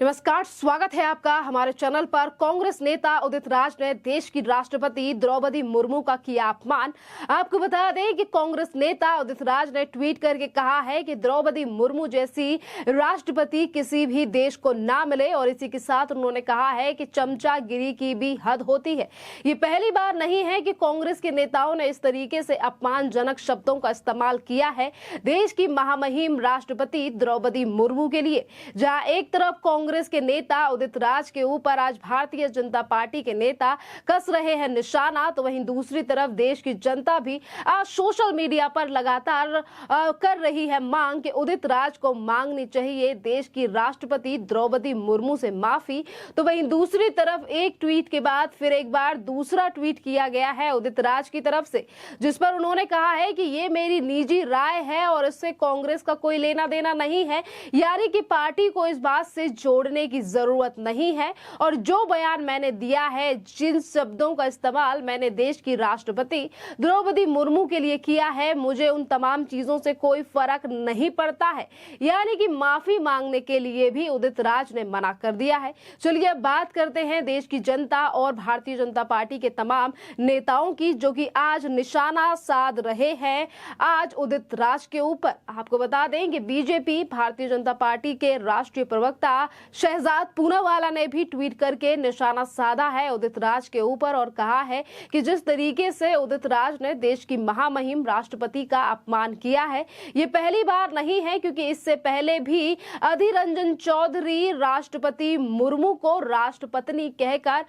नमस्कार, स्वागत है आपका हमारे चैनल पर। कांग्रेस नेता उदित राज ने देश की राष्ट्रपति द्रौपदी मुर्मू का किया अपमान। आपको बता दें कि कांग्रेस नेता उदित राज ने ट्वीट करके कहा है कि द्रौपदी मुर्मू जैसी राष्ट्रपति किसी भी देश को ना मिले और इसी के साथ उन्होंने कहा है कि चमचागिरी की भी हद होती है। ये पहली बार नहीं है कि कांग्रेस के नेताओं ने इस तरीके से अपमानजनक शब्दों का इस्तेमाल किया है देश की महामहिम राष्ट्रपति द्रौपदी मुर्मू के लिए। जहां एक तरफ कांग्रेस के नेता उदित राज के ऊपर आज भारतीय जनता पार्टी के नेता कस रहे हैं निशाना, तो वहीं दूसरी तरफ देश की जनता भी आज सोशल मीडिया पर लगातार कर रही है मांग कि उदित राज को मांगनी चाहिए देश की राष्ट्रपति द्रौपदी मुर्मू से माफी। तो वहीं दूसरी तरफ एक ट्वीट के बाद फिर एक बार दूसरा ट्वीट किया गया है उदित राज की तरफ से, जिस पर उन्होंने कहा है कि ये मेरी निजी राय है और इससे कांग्रेस का कोई लेना देना नहीं है, यानी कि पार्टी को इस बात से जोड़ने की जरूरत नहीं है और जो बयान मैंने दिया है, जिन शब्दों का इस्तेमाल मैंने देश की राष्ट्रपति द्रौपदी मुर्मू के लिए किया है, मुझे उन तमाम चीजों से कोई फर्क नहीं पड़ता है। यानी कि माफी मांगने के लिए भी उदित राज ने मना कर दिया है। चलिए अब बात करते हैं देश की जनता और भारतीय जनता पार्टी के तमाम नेताओं की, जो कि आज निशाना साध रहे हैं आज उदित राज के ऊपर। आपको बता दें कि बीजेपी भारतीय जनता पार्टी के राष्ट्रीय प्रवक्ता शहजाद पूनावाला ने भी ट्वीट करके निशाना साधा है उदित राज के ऊपर और कहा है कि जिस तरीके से उदित राज ने देश की महामहिम राष्ट्रपति का अपमान किया है, ये पहली बार नहीं है, क्योंकि इससे पहले भी अधीर रंजन चौधरी राष्ट्रपति मुर्मू को राष्ट्रपत्नी कहकर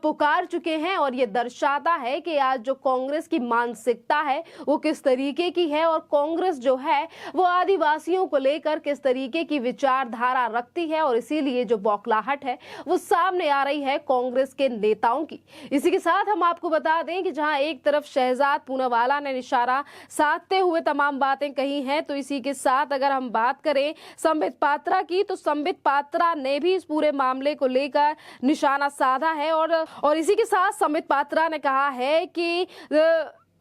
पुकार चुके हैं। और ये दर्शाता है कि आज जो कांग्रेस की मानसिकता है वो किस तरीके की है और कांग्रेस जो है वो आदिवासियों को लेकर किस तरीके की विचारधारा रखती है, और इसीलिए जो बौखलाहट है वो सामने आ रही है कांग्रेस के नेताओं की। इसी के साथ हम आपको बता दें कि जहां एक तरफ शहजाद पूनावाला ने निशाना साधते हुए तमाम बातें कही हैं, तो इसी के साथ अगर हम बात करें संबित पात्रा की, तो संबित पात्रा ने भी इस पूरे मामले को लेकर निशाना साधा है और इसी के साथ संबित पात्रा ने कहा है कि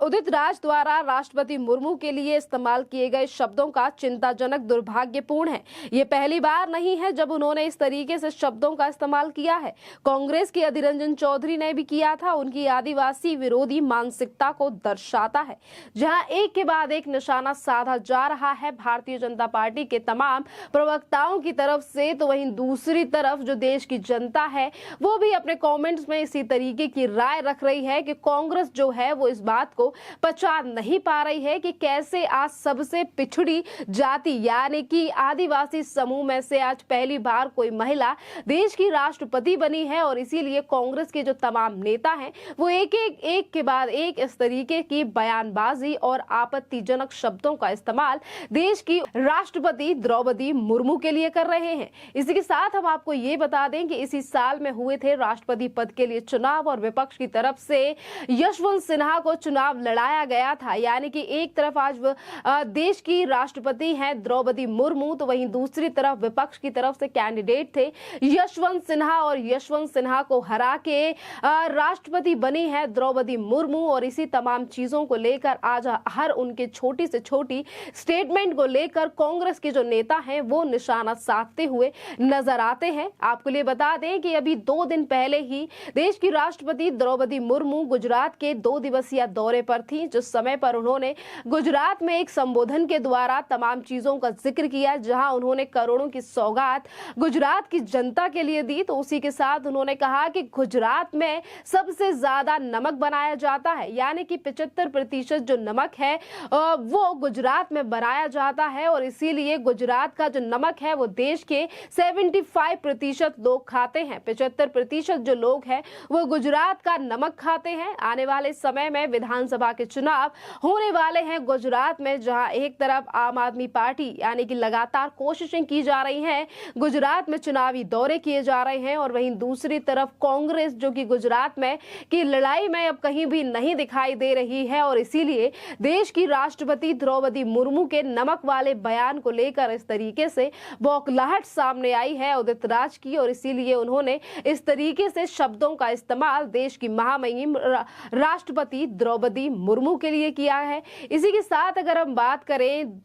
उदित राज द्वारा राष्ट्रपति मुर्मू के लिए इस्तेमाल किए गए शब्दों का चिंताजनक दुर्भाग्यपूर्ण है। ये पहली बार नहीं है जब उन्होंने इस तरीके से शब्दों का इस्तेमाल किया है। कांग्रेस के अधीर रंजन चौधरी ने भी किया था। उनकी आदिवासी विरोधी मानसिकता को दर्शाता है। जहां एक के बाद एक निशाना साधा जा रहा है भारतीय जनता पार्टी के तमाम प्रवक्ताओं की तरफ से, तो वहीं दूसरी तरफ जो देश की जनता है वो भी अपने कॉमेंट्स में इसी तरीके की राय रख रही है कि कांग्रेस जो है वो इस बात को पचा नहीं पा रही है कि कैसे आज सबसे पिछड़ी जाति यानी कि आदिवासी समूह में से आज पहली बार कोई महिला देश की राष्ट्रपति बनी है। और इसीलिए कांग्रेस के जो तमाम नेता हैं वो एक के बाद एक इस तरीके की बयानबाजी और आपत्तिजनक शब्दों का इस्तेमाल देश की राष्ट्रपति द्रौपदी मुर्मू के लिए कर रहे हैं। इसी के साथ हम आपको ये बता दें कि इसी साल में हुए थे राष्ट्रपति पद के लिए चुनाव और विपक्ष की तरफ से यशवंत सिन्हा को चुनाव लड़ाया गया था। यानी कि एक तरफ आज देश की राष्ट्रपति हैं द्रौपदी मुर्मू, तो वहीं दूसरी तरफ विपक्ष की तरफ से कैंडिडेट थे यशवंत सिन्हा और यशवंत सिन्हा को हरा के राष्ट्रपति बनी है द्रौपदी मुर्मू। और इसी तमाम चीजों को लेकर आज हर उनके छोटी से छोटी स्टेटमेंट को लेकर कांग्रेस के जो नेता हैं वो निशाना साधते हुए नजर आते हैं। आपको लिए बता दें कि अभी 2 दिन पहले ही देश की राष्ट्रपति द्रौपदी मुर्मू गुजरात के 2 दिवसीय दौरे पर थी, जिस समय पर उन्होंने गुजरात में एक संबोधन के द्वारा तमाम चीजों का जिक्र किया, जहां उन्होंने करोड़ों की सौगात गुजरात की जनता के लिए दी। तो उसी के साथ उन्होंने कहा कि गुजरात में सबसे ज्यादा नमक बनाया जाता है, यानी कि 75% जो नमक है वो गुजरात में बनाया जाता है और इसीलिए गुजरात का जो नमक है वो देश के 75% लोग खाते हैं। 75% जो लोग हैं वो गुजरात का नमक खाते हैं। आने वाले समय में विधानसभा के चुनाव होने वाले हैं गुजरात में, जहां एक तरफ आम आदमी पार्टी यानी कि लगातार कोशिशें की जा रही हैं, गुजरात में चुनावी दौरे किए जा रहे हैं, और वहीं दूसरी तरफ कांग्रेस जो कि गुजरात में की लड़ाई में अब कहीं भी नहीं दिखाई दे रही है। और इसीलिए देश की राष्ट्रपति द्रौपदी मुर्मू के नमक वाले बयान को लेकर इस तरीके से बौखलाहट सामने आई है उदित राज की, और इसीलिए उन्होंने इस तरीके से शब्दों का इस्तेमाल देश की महामहिम राष्ट्रपति द्रौपदी द्रौपदी मुर्मू के लिए किया है। इसी के साथ अगर हम बात करें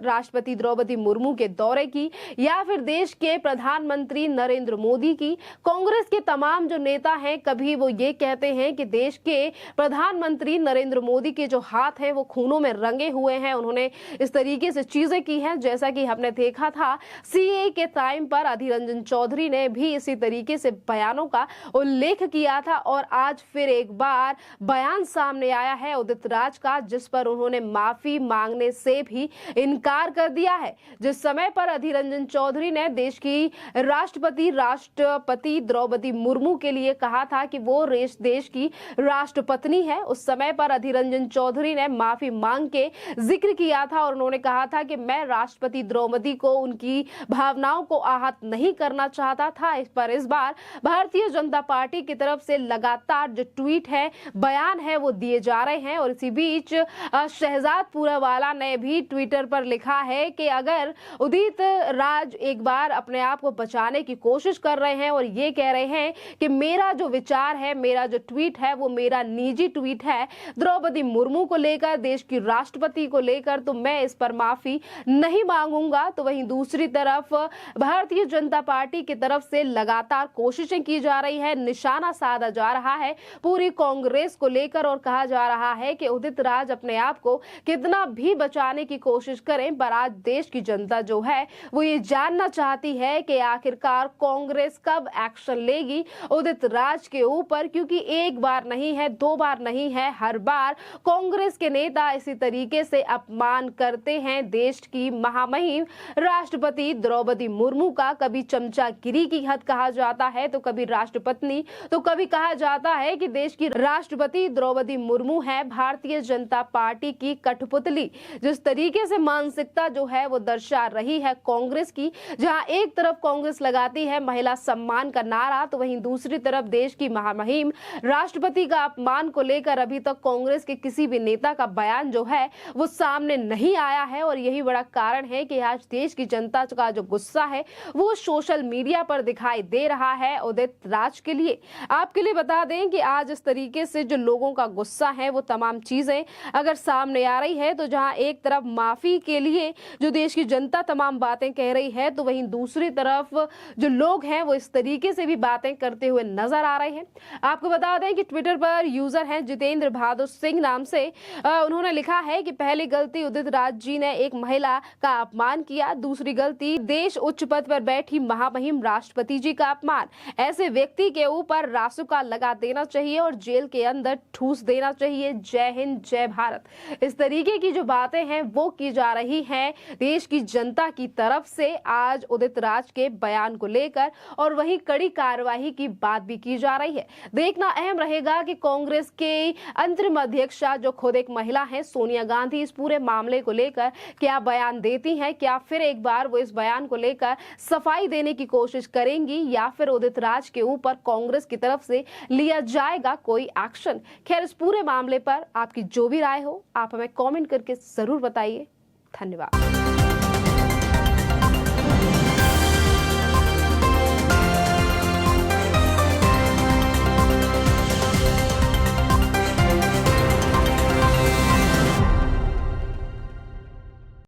राष्ट्रपति द्रौपदी मुर्मू के दौरे की या फिर देश के प्रधानमंत्री नरेंद्र मोदी की, कांग्रेस के तमाम जो नेता हैं कभी वो ये कहते हैं कि देश के प्रधानमंत्री नरेंद्र मोदी के जो हाथ हैं वो खूनों में रंगे हुए हैं। उन्होंने इस तरीके से चीजें की हैं, जैसा कि हमने देखा था सीए के टाइम पर अधीर रंजन चौधरी ने भी इसी तरीके से बयानों का उल्लेख किया था और आज फिर एक बार बयान सामने आया है उदित राज का, जिस पर उन्होंने माफी मांगने से भी इनकार कर दिया है। जिस समय पर अधीर रंजन चौधरी ने देश की राष्ट्रपति द्रौपदी मुर्मू के लिए कहा था कि वो देश की राष्ट्रपत्नी है, उस समय पर अधीर रंजन चौधरी ने माफी मांग के जिक्र किया था और उन्होंने कहा था कि मैं राष्ट्रपति द्रौपदी को उनकी भावनाओं को आहत नहीं करना चाहता था। इस पर इस बार भारतीय जनता पार्टी की तरफ से लगातार जो ट्वीट है, बयान है, वो दिए जा रहे हैं। और इसी बीच शहजाद पूनावाला ने भी ट्विटर पर लिखा है कि अगर उदित राज एक बार अपने आप को बचाने की कोशिश कर रहे हैं और ये कह रहे हैं कि मेरा जो विचार है, मेरा जो ट्वीट है वो मेरा निजी ट्वीट है द्रौपदी मुर्मू को लेकर, देश की राष्ट्रपति को लेकर, तो मैं इस पर माफी नहीं मांगूंगा। तो वहीं दूसरी तरफ भारतीय जनता पार्टी की तरफ से लगातार कोशिशें की जा रही है, निशाना साधा जा रहा है पूरी कांग्रेस को लेकर और कहा जा रहा है कि उदित राज अपने आप को कितना भी बचाने की कोशिश करें, पर आज देश की जनता जो है वो ये जानना चाहती है कि आखिरकार कांग्रेस कब एक्शन लेगी उदित राज के ऊपर, क्योंकि एक बार नहीं है, दो बार नहीं है, हर बार कांग्रेस के नेता इसी तरीके से अपमान करते हैं देश की महामहिम राष्ट्रपति द्रौपदी मुर्मू का। कभी चमचागिरी की हद कहा जाता है, तो कभी राष्ट्रपत्नी, तो कभी कहा जाता है कि देश की राष्ट्रपति द्रौपदी मुर्मू है भारतीय जनता पार्टी की कठपुतली। जिस तरीके से मानसिकता जो है वो दर्शा रही है कांग्रेस की, जहां एक तरफ कांग्रेस लगाती है महिला सम्मान का नारा, तो वहीं दूसरी तरफ देश की महामहिम राष्ट्रपति का अपमान को लेकर अभी तक कांग्रेस के किसी भी नेता का बयान जो है वो सामने नहीं आया है। और यही बड़ा कारण है कि आज देश की जनता का जो गुस्सा है वो सोशल मीडिया पर दिखाई दे रहा है उदित राज के लिए। आपके लिए बता दें कि आज इस तरीके से जो लोगों का गुस्सा है वो तमाम चीजें अगर सामने आ रही है, तो जहां एक तरफ माफी के लिए जो देश की जनता तमाम बातें कह रही है, तो वहीं दूसरी तरफ जो लोग हैं वो इस तरीके से भी बातें करते हुए नजर आ रहे हैं। आपको बता दें कि ट्विटर पर यूजर हैं जितेंद्र बहादुर सिंह नाम से, उन्होंने लिखा है कि पहली गलती उदित राज जी ने एक महिला का अपमान किया, दूसरी गलती देश उच्च पद पर बैठी महामहिम राष्ट्रपति जी का अपमान। ऐसे व्यक्ति के ऊपर रासुका लगा देना चाहिए और जेल के अंदर ठूस देना चाहिए। जय हिंद, जय भारत। इस तरीके की जो बातें हैं वो की जा रही हैं देश की जनता की तरफ से आज उदित राज के बयान को लेकर, और वहीं कड़ी कार्यवाही की बात भी की जा रही है। देखना अहम रहेगा कि कांग्रेस के अंतरिम अध्यक्षा जो खुद एक महिला है सोनिया गांधी इस पूरे मामले को लेकर क्या बयान देती हैं, क्या फिर एक बार वो इस बयान को लेकर सफाई देने की कोशिश करेंगी या फिर उदित राज के ऊपर कांग्रेस की तरफ से लिया जाएगा कोई एक्शन। खैर, इस पूरे मामले पर आपकी जो भी राय हो आप हमें कमेंट करके जरूर बताइए। धन्यवाद।